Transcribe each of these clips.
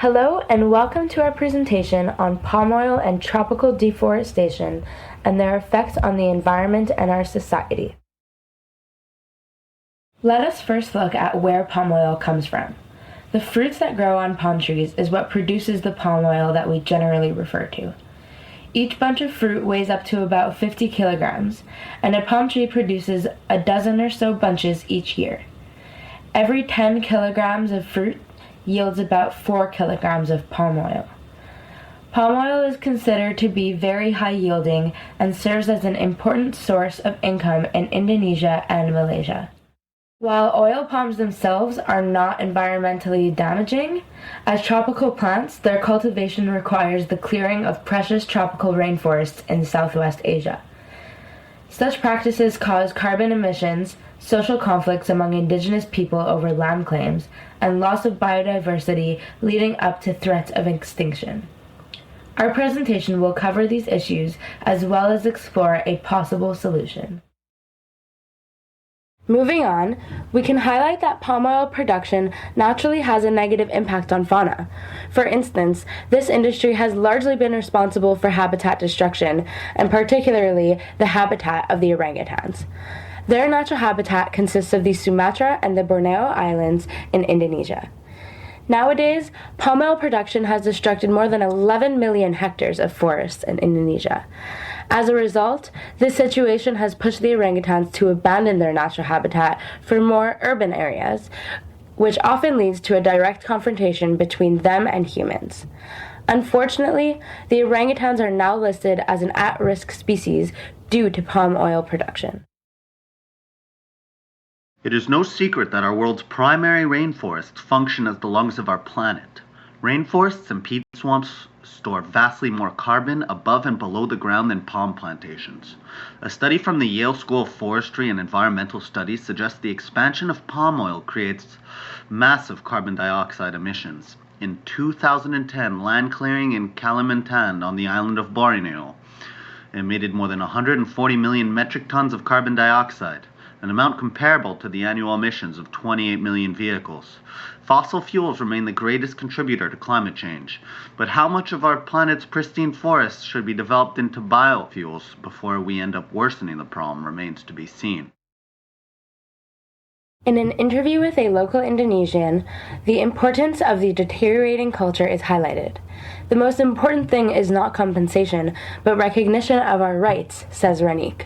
Hello and welcome to our presentation on palm oil and tropical deforestation and their effects on the environment and our society. Let us first look at where palm oil comes from. The fruits that grow on palm trees is what produces the palm oil that we generally refer to. Each bunch of fruit weighs up to about 50 kilograms, and a palm tree produces a dozen or so bunches each year. Every 10 kilograms of fruit yields about 4 kilograms of palm oil. Palm oil is considered to be very high yielding and serves as an important source of income in Indonesia and Malaysia. While oil palms themselves are not environmentally damaging, as tropical plants, their cultivation requires the clearing of precious tropical rainforests in Southwest Asia. Such practices cause carbon emissions, social conflicts among indigenous people over land claims, and loss of biodiversity leading up to threats of extinction. Our presentation will cover these issues as well as explore a possible solution. Moving on, we can highlight that palm oil production naturally has a negative impact on fauna. For instance, this industry has largely been responsible for habitat destruction, and particularly the habitat of the orangutans. Their natural habitat consists of the Sumatra and the Borneo Islands in Indonesia. Nowadays, palm oil production has destructed more than 11 million hectares of forests in Indonesia. As a result, this situation has pushed the orangutans to abandon their natural habitat for more urban areas, which often leads to a direct confrontation between them and humans. Unfortunately, the orangutans are now listed as an at-risk species due to palm oil production. It is no secret that our world's primary rainforests function as the lungs of our planet. Rainforests and peat swamps store vastly more carbon above and below the ground than palm plantations. A study from the Yale School of Forestry and Environmental Studies suggests the expansion of palm oil creates massive carbon dioxide emissions. In 2010, land clearing in Kalimantan on the island of Borneo emitted more than 140 million metric tons of carbon dioxide, an amount comparable to the annual emissions of 28 million vehicles. Fossil fuels remain the greatest contributor to climate change, but how much of our planet's pristine forests should be developed into biofuels before we end up worsening the problem remains to be seen. In an interview with a local Indonesian, the importance of the deteriorating culture is highlighted. The most important thing is not compensation, but recognition of our rights, says Ranik.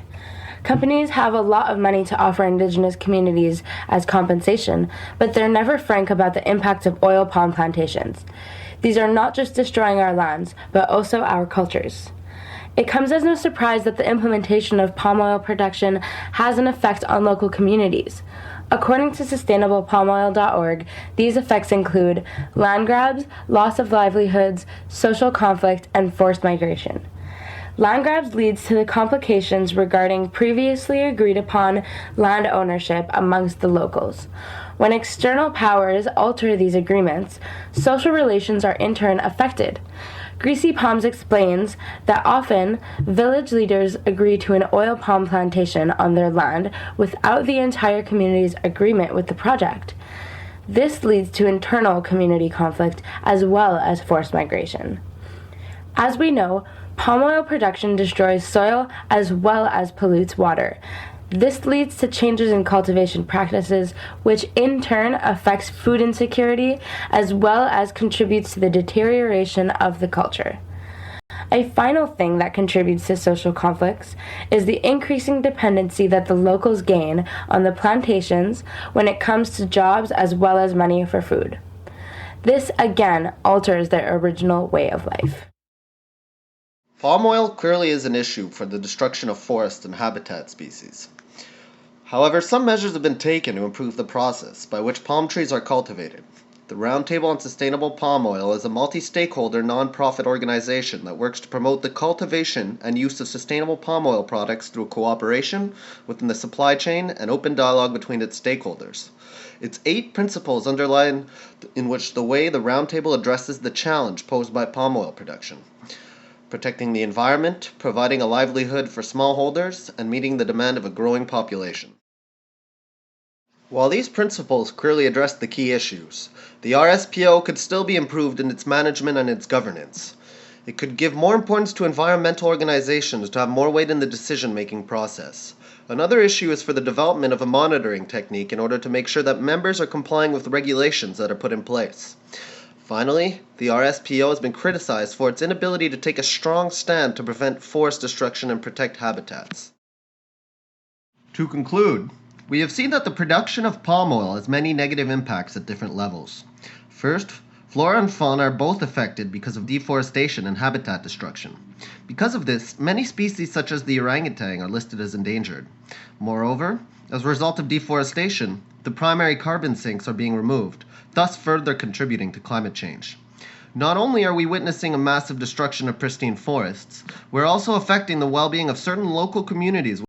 Companies have a lot of money to offer indigenous communities as compensation, but they're never frank about the impact of oil palm plantations. These are not just destroying our lands, but also our cultures. It comes as no surprise that the implementation of palm oil production has an effect on local communities. According to sustainablepalmoil.org, these effects include land grabs, loss of livelihoods, social conflict, and forced migration. Land grabs leads to the complications regarding previously agreed upon land ownership amongst the locals. When external powers alter these agreements, social relations are in turn affected. Greasy Palms explains that often village leaders agree to an oil palm plantation on their land without the entire community's agreement with the project. This leads to internal community conflict as well as forced migration. As we know, palm oil production destroys soil as well as pollutes water. This leads to changes in cultivation practices, which in turn affects food insecurity as well as contributes to the deterioration of the culture. A final thing that contributes to social conflicts is the increasing dependency that the locals gain on the plantations when it comes to jobs as well as money for food. This again alters their original way of life. Palm oil clearly is an issue for the destruction of forests and habitat species. However, some measures have been taken to improve the process by which palm trees are cultivated. The Roundtable on Sustainable Palm Oil is a multi-stakeholder non-profit organization that works to promote the cultivation and use of sustainable palm oil products through cooperation within the supply chain and open dialogue between its stakeholders. Its 8 principles underline in which the way the Roundtable addresses the challenge posed by palm oil production: protecting the environment, providing a livelihood for smallholders, and meeting the demand of a growing population. While these principles clearly address the key issues, the RSPO could still be improved in its management and its governance. It could give more importance to environmental organizations to have more weight in the decision-making process. Another issue is for the development of a monitoring technique in order to make sure that members are complying with regulations that are put in place. Finally, the RSPO has been criticized for its inability to take a strong stand to prevent forest destruction and protect habitats. To conclude, we have seen that the production of palm oil has many negative impacts at different levels. First, flora and fauna are both affected because of deforestation and habitat destruction. Because of this, many species such as the orangutan are listed as endangered. Moreover, as a result of deforestation, the primary carbon sinks are being removed, thus further contributing to climate change. Not only are we witnessing a massive destruction of pristine forests, we're also affecting the well-being of certain local communities